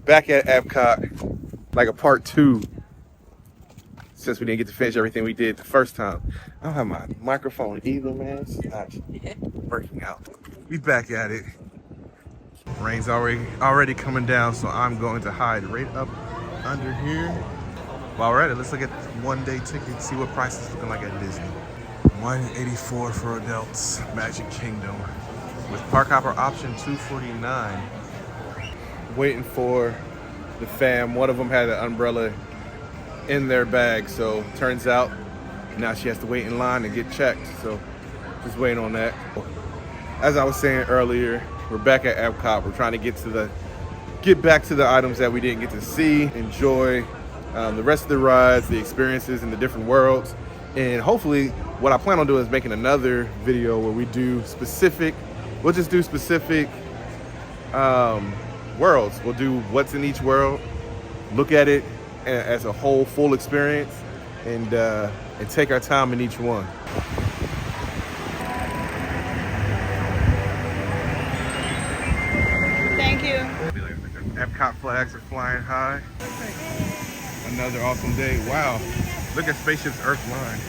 Back at Epcot, like a part 2, since we didn't get to finish everything we did the first time. I don't have my microphone either, man. It's not working out. We back at it. Rain's already coming down, so I'm going to hide right up under here. While we're at it, let's look at one-day tickets, see what prices looking like at Disney. $184 for adults, Magic Kingdom. With Park Hopper option, $249. Waiting for the fam. One of them had an umbrella in their bag, so turns out now she has to wait in line and get checked. So just waiting on that. As I was saying earlier, we're back at Epcot. We're trying to get back to the items that we didn't get to see, enjoy the rest of the rides, the experiences in the different worlds. And hopefully what I plan on doing is making another video where we'll just do specific worlds. We'll do what's in each world, look at it as a whole full experience, and take our time in each one. Thank you. Epcot flags are flying high. Another awesome day. Wow. Look at Spaceship's Earth line.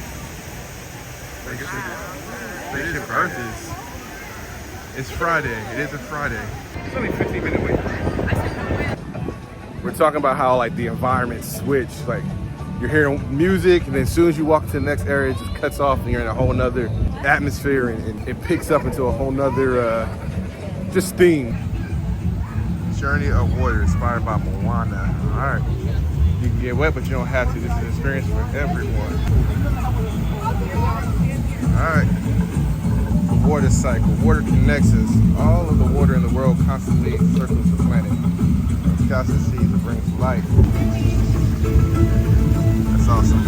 Spaceship Earth it's Friday. It is a Friday. It's only a 15-minute wait. We're talking about how like the environment switched. Like you're hearing music, and then as soon as you walk to the next area, it just cuts off, and you're in a whole nother atmosphere, and it picks up into a whole nother just theme. Journey of Water, inspired by Moana. All right. You can get wet, but you don't have to. This is an experience for everyone. All right. The water cycle. Water connects us. All of the water in the world constantly circles the planet. From skies and seas, it brings life. That's awesome.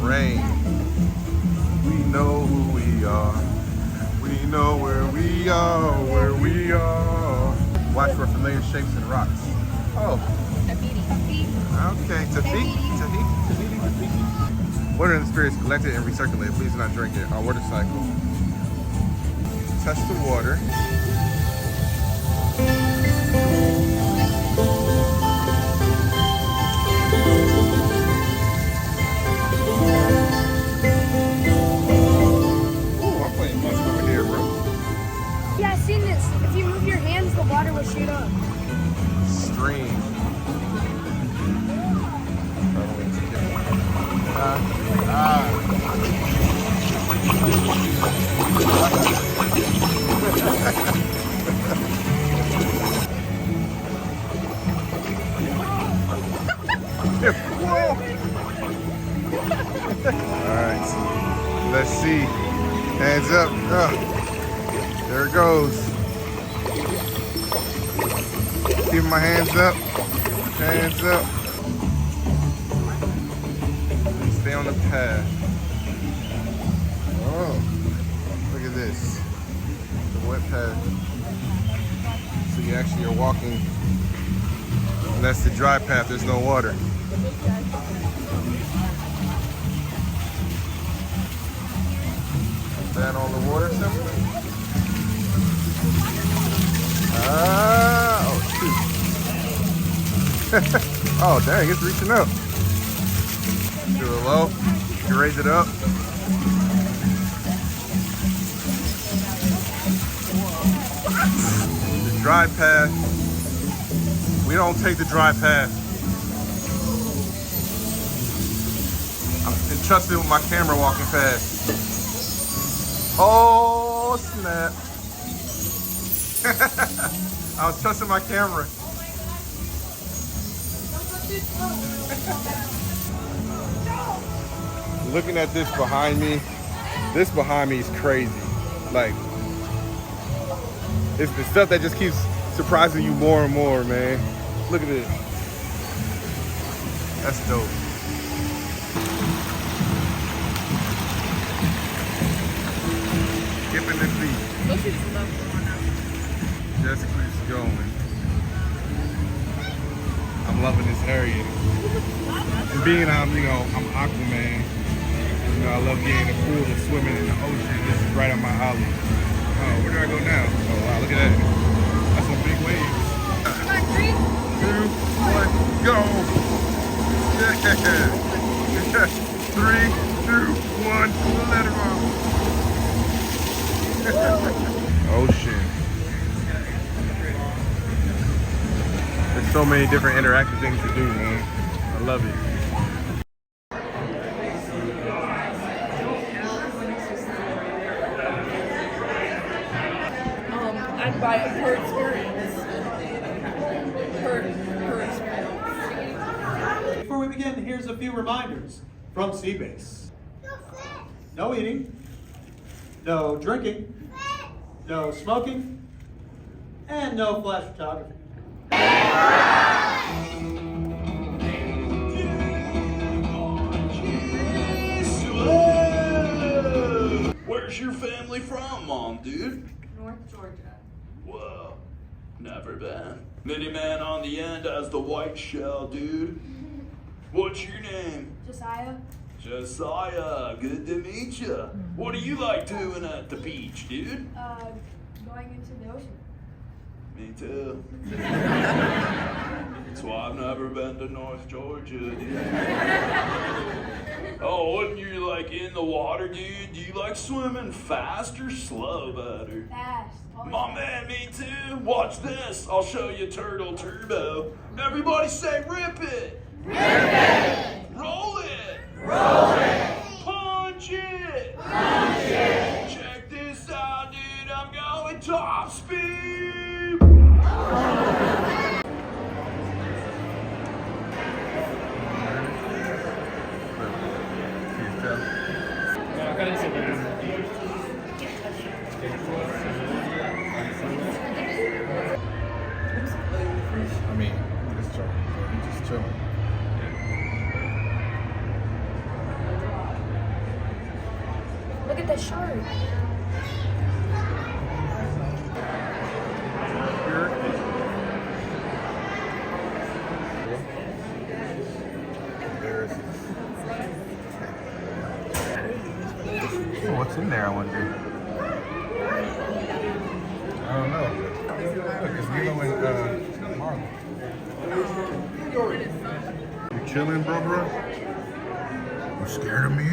Rain. We know who we are. We know where we are, Watch for familiar shapes and rocks. Oh. Okay, Tahiti. Water in the spirit is collected and recirculated. Please do not drink it. Our water cycle. Touch the water. The water will shoot up. Stream. Alright. Let's see. Hands up. There it goes. Keep my hands up. Hands up. Stay on the path. Oh, look at this. The wet path. So you actually are walking. And that's the dry path. There's no water. Is that on the water symbol? Oh, shoot. Oh, dang, it's reaching up. Do it low. You can raise it up. The dry path. We don't take the dry path. I'm entrusted with my camera walking past. Oh, snap. I was trusting my camera. Looking at this behind me is crazy. Like, it's the stuff that just keeps surprising you more and more, man. Look at this. That's dope. Skipping the feet. Just keeps going. I'm loving this area. And being I'm Aquaman. I love getting in the pool and swimming in the ocean. This is right up my alley. Oh, where do I go now? Oh wow, look at that. So many different interactive things to do, man. I love it. I'd buy it per experience. Per experience. Before we begin, here's a few reminders from Seabase. No eating, no drinking, no smoking, and no flash photography. Where's your family from, Mom, dude? North Georgia. Whoa, never been. Mini man on the end as the white shell, dude. What's your name? Josiah. Josiah, good to meet ya. What do you like doing at the beach, dude? Going into the ocean. Me too. That's why I've never been to North Georgia, dude. Oh, when you're like in the water, dude, do you like swimming fast or slow better? Fast. My man, me too. Watch this. I'll show you Turtle Turbo. Everybody say rip it. Rip it. Roll it. Roll it. Punch it. Punch it. Check this out, dude. I'm going top speed. I mean, just chilling. Just chilling. Look at the shark. Oh, what's in there, I wonder? I don't know. Look, it's Nilo and Marlon. You chilling, bro? You scared of me?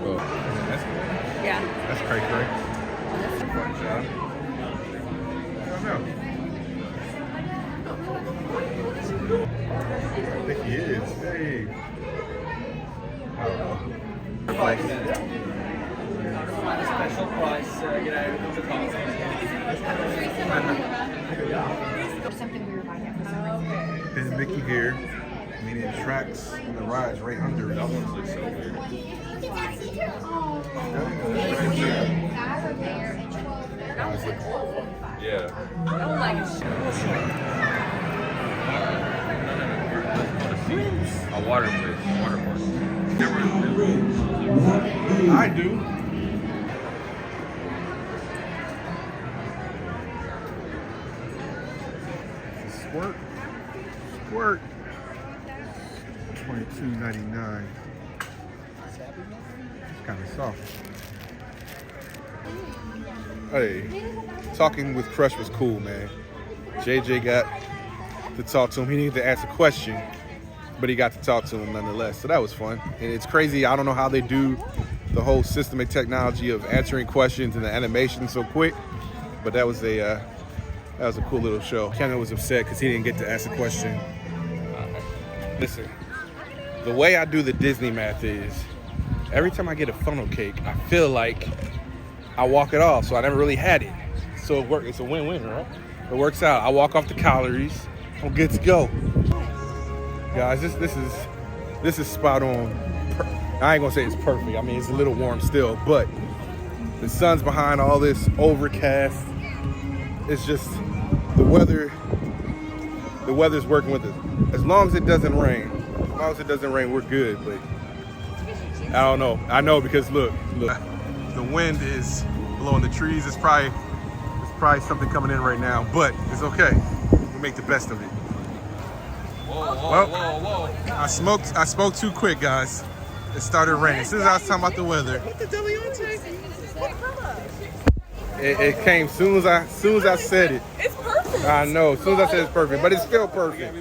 Oh, that's cray cray. Fun job. I don't know. I think he is. Hey. I don't know. Like, Special price, get out of the Something we were buying for some reason. there's Mickey here. I mean, it tracks and the ride's right under it. That one looks so weird. Yeah. I don't like it. A water place, water park. I do. Squirt. Squirt. $22.99. It's kind of soft. Hey, talking with Crush was cool, man. JJ got to talk to him. He needed to ask a question, but he got to talk to him nonetheless. So that was fun. And it's crazy. I don't know how they do the whole system and technology of answering questions and the animation so quick, but that was a cool little show. Kendall was upset because he didn't get to ask a question. Listen, the way I do the Disney math is every time I get a funnel cake, I feel like I walk it off, so I never really had it. So it works. It's a win-win, right? It works out. I walk off the calories. I'm good to go. Guys, this is spot on. I ain't gonna say it's perfect. I mean, it's a little warm still, but the sun's behind all this overcast. It's just the weather. The weather's working with it. As long as it doesn't rain. As long as it doesn't rain, we're good. But I don't know. I know because look. The wind is blowing the trees. It's probably something coming in right now, but it's okay. We make the best of it. Whoa. I spoke too quick, guys. It started raining. As soon as I was talking about the weather. What the devil you want to It came soon as I said it. It's perfect. I know. As soon as I said it's perfect, but it's still perfect.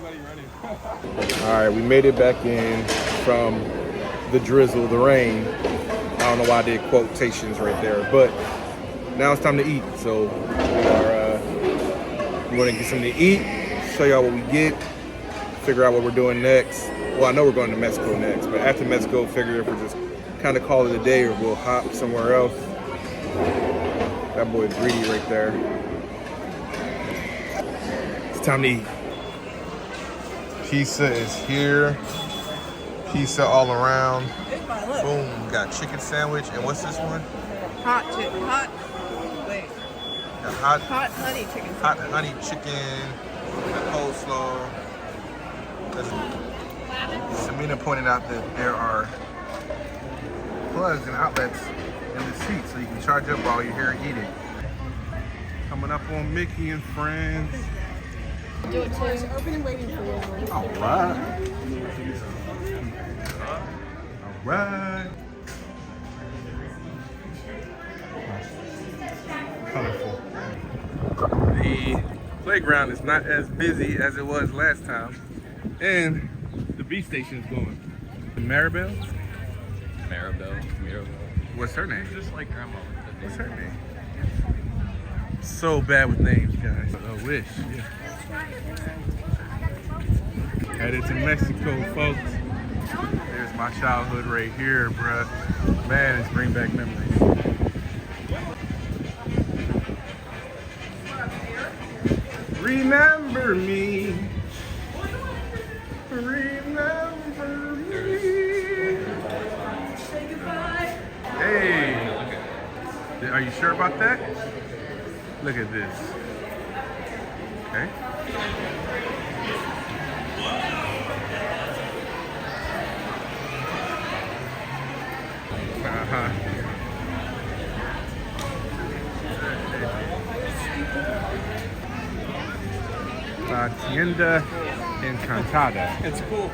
All right, we made it back in from the drizzle, the rain. I don't know why I did quotations right there, but now it's time to eat. So we're going to get something to eat, show y'all what we get, figure out what we're doing next. Well, I know we're going to Mexico next, but after Mexico, figure if we're just kind of call it a day or we'll hop somewhere else. That boy greedy right there. It's time to eat. Pizza is here. Pizza all around. Boom, we got chicken sandwich. And what's this one? Hot Got honey chicken. hot honey chicken, coleslaw. Samina pointed out that there are plugs and outlets in the seat so you can charge up while you're here eating. Coming up on Mickey and Friends. Do it too. It's open and waiting for you. All right. All right. Colorful. The playground is not as busy as it was last time. And the beach station is going. Maribel? Mirabelle. What's her name? Just like grandma. What's her name? So bad with names, guys. I wish. Yeah. Headed to Mexico, folks. There's my childhood right here, bruh. Man, it's bring back memories. Remember me. Remember me. Hey. Are you sure about that? Look at this. Okay. La Tienda Encantada. It's cool.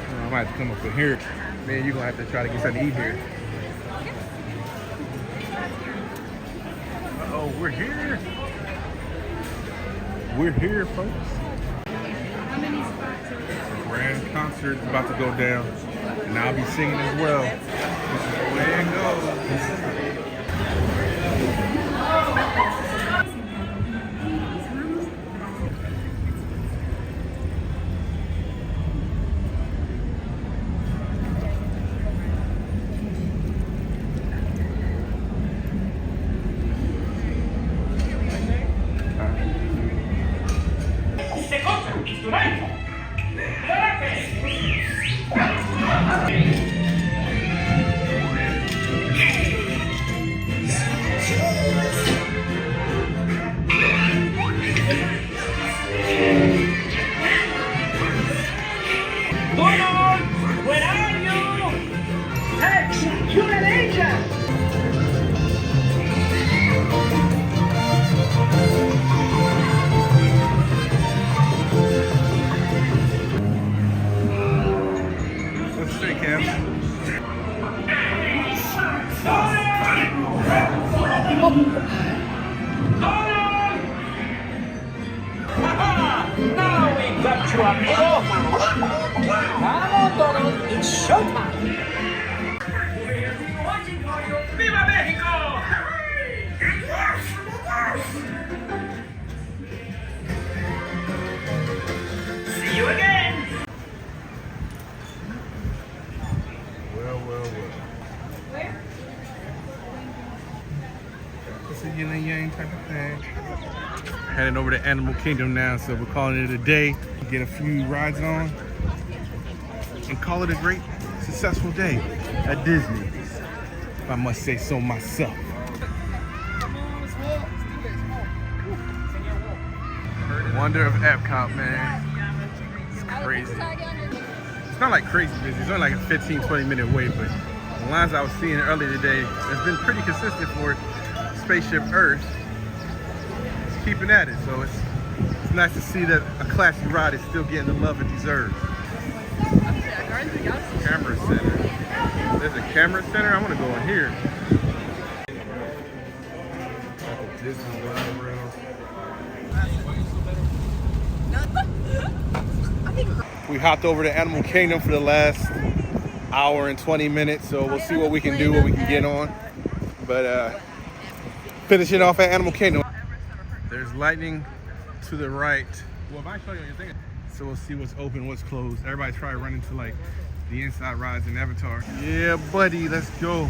I might have to come up in here. Man, you're gonna have to try to get something to eat here. Uh-oh, we're here. We're here, folks. The grand concert is about to go down, and I'll be singing as well. This is the way it goes. Now we got you up. Come on, Donald, it's showtime. Viva Mexico! See you again. Well. It's a yin and yang type of thing. Heading over to Animal Kingdom now, so we're calling it a day. Get a few rides on and call it a great, successful day at Disney, if I must say so myself. Wonder of Epcot, man. It's crazy. It's not like crazy busy. It's only like a 15-20 minute wait, but the lines I was seeing earlier today has been pretty consistent for Spaceship Earth. It's keeping at it, so it's nice to see that a classy ride is still getting the love it deserves. Camera center. There's a camera center. I want to go in here. Disney World rail. We hopped over to Animal Kingdom for the last hour and 20 minutes, so we'll see what we can do, what we can get on. But finishing off at Animal Kingdom. There's Lightning to the right. Well, if I show you anything, so we'll see what's open, what's closed. Everybody's probably running to like the inside rides in Avatar. Yeah, buddy, let's go.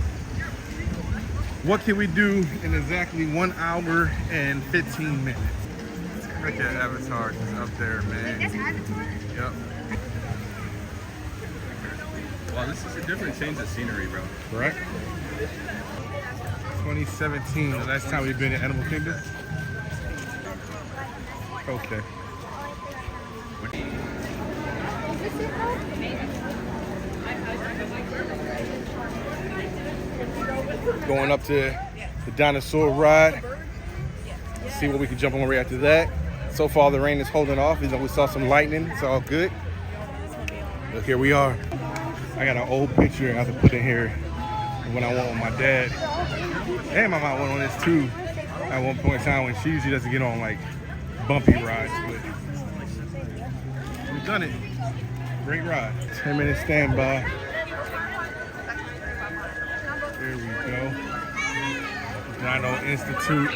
What can we do in exactly 1 hour and 15 minutes? Look at Avatar just up there, man. That's Avatar? Yep. Wow, this is a different change of scenery, bro. Right? 2017, the last time we've been in Animal Kingdom. Okay. Going up to the Dinosaur ride. See what we can jump on right after that. So far the rain is holding off, even though we saw some lightning. It's all good. Look, here we are. I got an old picture I have to put in here when I went with my dad. And my mom went on this too at one point in time when she usually doesn't get on like bumpy rides. But we've done it. Great ride. 10-minute standby. There we go. Dino Institute.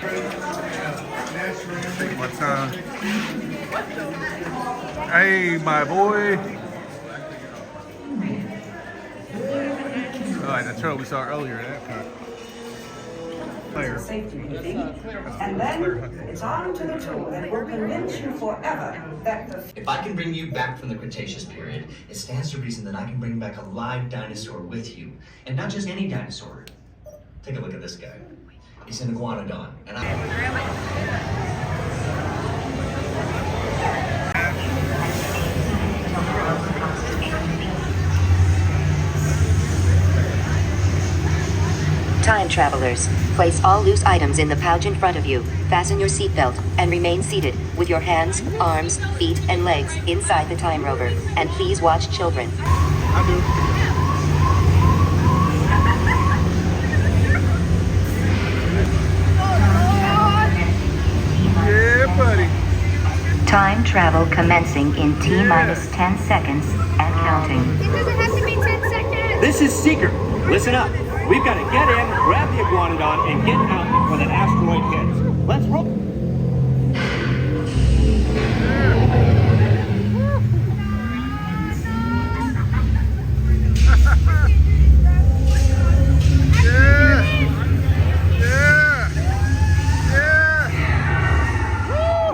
Take my time. Hey, my boy. Oh, like the turtle we saw earlier at Epcot. Safety meeting, and then it's on to the tour that will convince you forever that the... If I can bring you back from the Cretaceous period, it stands to reason that I can bring back a live dinosaur with you. And not just any dinosaur. Take a look at this guy. He's an iguanodon, and Time travelers, place all loose items in the pouch in front of you, fasten your seatbelt, and remain seated, with your hands, arms, feet, and legs inside the time rover. And please watch children. I do. Yeah, buddy. Time travel commencing in T-minus 10 seconds and counting. It doesn't have to be 10 seconds. This is Seeker. Listen up. We've got to get in, grab the iguanodon, and get out before that asteroid hits. Let's roll.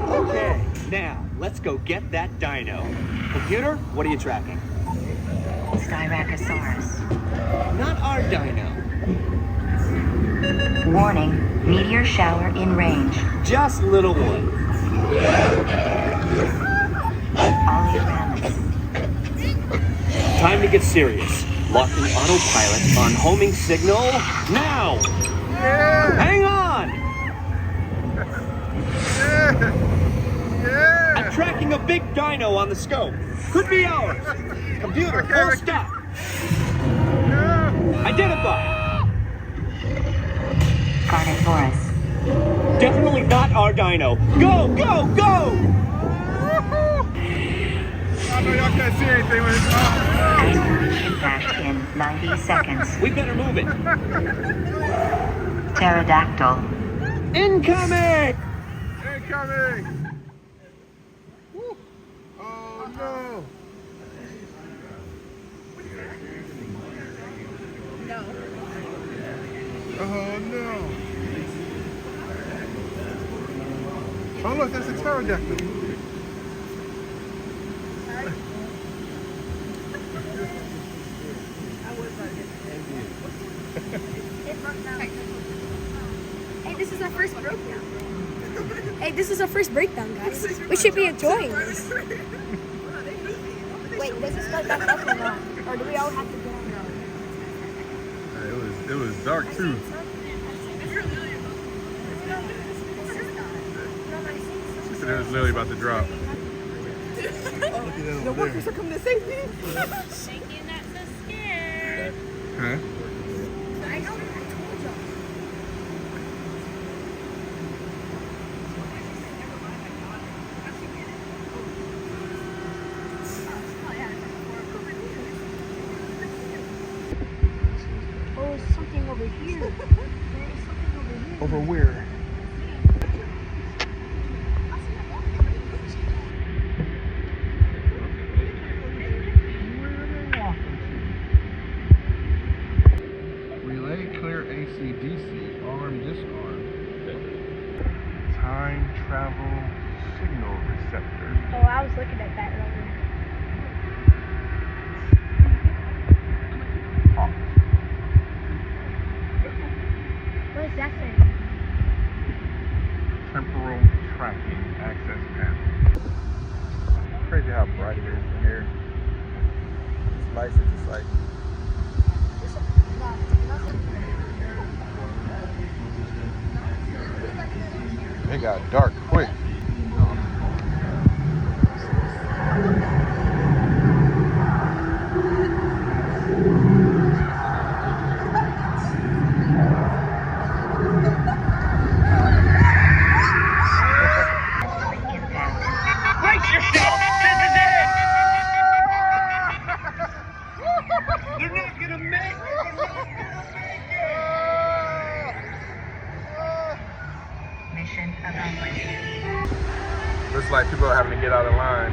Okay, now let's go get that dino. Computer, what are you tracking? Styracosaurus. Not our dino. Warning, meteor shower in range. Just little one. Ollieramus. Time to get serious. Locking autopilot on homing signal now. Hang on. I'm tracking a big dino on the scope. Could be ours. Computer, full stop. Identify. Carnotaurus. Definitely not our dino. Go, go, go! I know y'all can't see anything when it's on. Impact in 90 seconds. We better move it. Pterodactyl. Incoming! Incoming! Woo. Oh no! No. Oh no! Oh look, that's a pterodactyl. Hey, this is our first breakdown. Hey, this is our first breakdown, guys. We should be enjoying this. Wait, does it start back up or not? Or do we all have to go on? It was dark too. She said it was literally about to drop. The workers are coming to save me. Shaking, not so scared. Huh? I know, I told y'all. Oh, there's something over here. There's something over here. Over where? travel signal receptor. Oh, I was looking at that earlier. What does that say? Temporal tracking access panel. Crazy how bright it is in here. These lights are just like. It got dark quick. Brace yourself! This is it! They're not gonna make it! Mission accomplished. Looks like people are having to get out of line.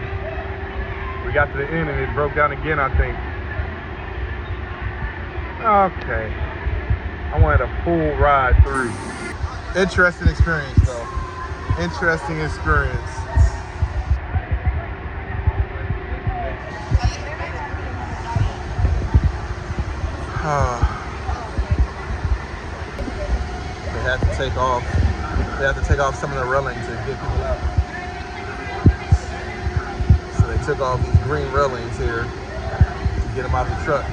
We got to the end and it broke down again, I think. Okay. I wanted a full ride through. Interesting experience though. Interesting experience. They had to take off. They have to take off some of the railing to get people out. So they took off these green railings here to get them out the truck.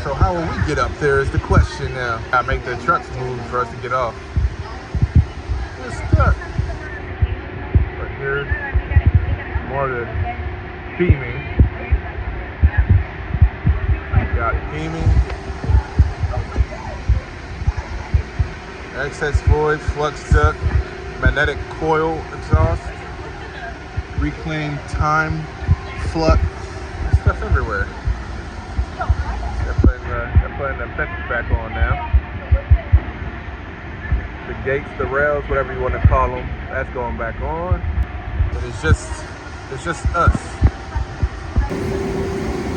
So how will we get up there is the question now. I make the trucks move for us to get off. We're stuck. But here's more of the theming. Got theming. Excess void, flux duct, magnetic coil exhaust, reclaim time, flux, stuff everywhere. They're putting the fences back on now. The gates, the rails, whatever you want to call them, that's going back on. But it's just us.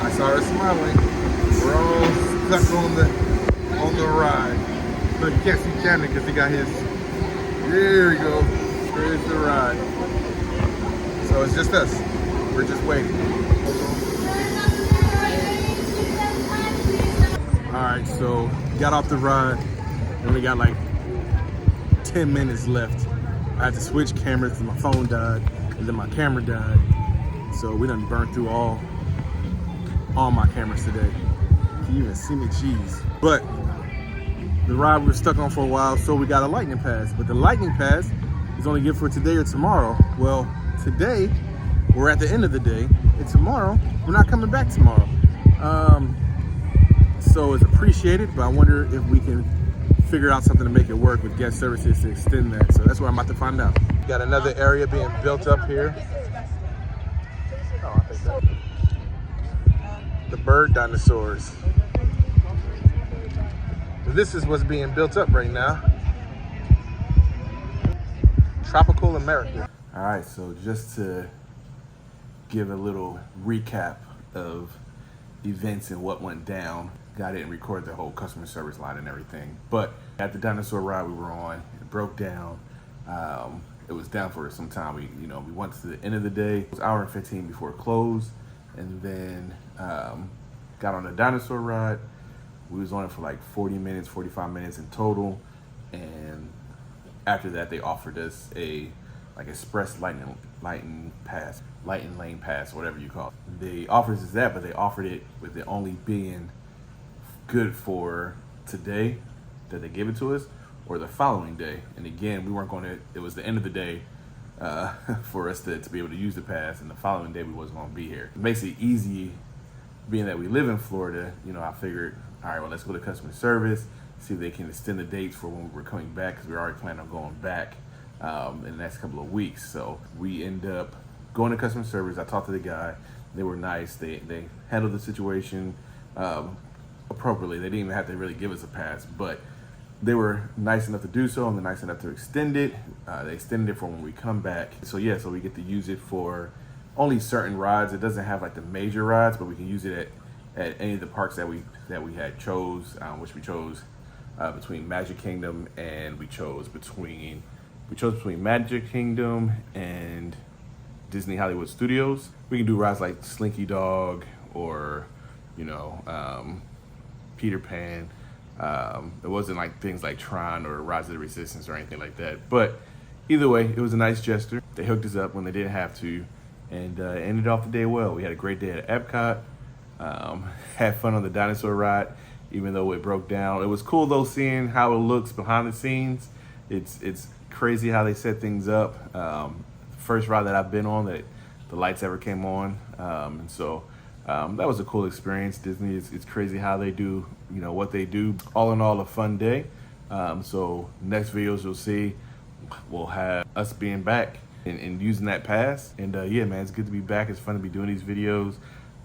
I saw her smiling. We're all stuck on the ride. Look, you can't see Camden because he got his. There we go. There's the ride. So it's just us. We're just waiting. Alright, so got off the ride. And we got like 10 minutes left. I had to switch cameras because my phone died. And then my camera died. So we done burned through all my cameras today. You can even see me cheese. But the ride we were stuck on for a while, so we got a lightning pass. But the lightning pass is only good for today or tomorrow. Well, today, we're at the end of the day, and tomorrow, we're not coming back tomorrow. So it's appreciated, but I wonder if we can figure out something to make it work with guest services to extend that. So that's what I'm about to find out. Got another area being built up here. Oh, I think that. The bird dinosaurs. This is what's being built up right now. Tropical America. All right, so just to give a little recap of events and what went down. I didn't record the whole customer service line and everything, but at the dinosaur ride we were on, it broke down. It was down for some time. We went to the end of the day. It was an hour and 15 before it closed, and then got on the dinosaur ride. We was on it for like 40 minutes, 45 minutes in total. And after that, they offered us a like express lightning lane pass, whatever you call it. They offered us that, but they offered it with it only being good for today that they gave it to us, or the following day. And again, we weren't going to, it was the end of the day for us to be able to use the pass, and the following day we wasn't going to be here. It makes it easy, being that we live in Florida, I figured, all right, well, let's go to customer service, see if they can extend the dates for when we're coming back, because we already plan on going back in the next couple of weeks. So we end up going to customer service. I talked to the guy. They were nice. They handled the situation appropriately. They didn't even have to really give us a pass, but they were nice enough to do so, and they're nice enough to extend it. They extended it for when we come back. So yeah, so we get to use it for only certain rides. It doesn't have like the major rides, but we can use it at any of the parks that we had chose, which we chose between Magic Kingdom, and we chose between We chose between Magic Kingdom and Disney Hollywood Studios. We can do rides like Slinky Dog or, you know, Peter Pan. It wasn't like things like Tron or Rise of the Resistance or anything like that. But either way, it was a nice gesture. They hooked us up when they didn't have to, and ended off the day well. We had a great day at Epcot. Had fun on the dinosaur ride, even though it broke down. It was cool though seeing how it looks behind the scenes. It's crazy how they set things up. First ride that I've been on that the lights ever came on, and so that was a cool experience. Disney, it's crazy how they do, you know, what they do. All in all, a fun day. So next videos you'll see, we'll have us being back and using that pass. And yeah, man, it's good to be back. It's fun to be doing these videos,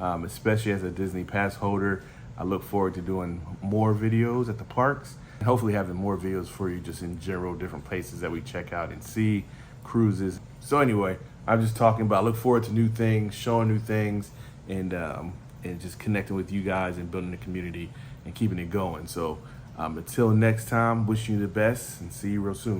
especially as a Disney pass holder. I look forward to doing more videos at the parks and hopefully having more videos for you just in general, different places that we check out and see, cruises. So anyway, I'm just talking about, I look forward to new things, showing new things, and just connecting with you guys and building a community and keeping it going. So until next time, wishing you the best and see you real soon.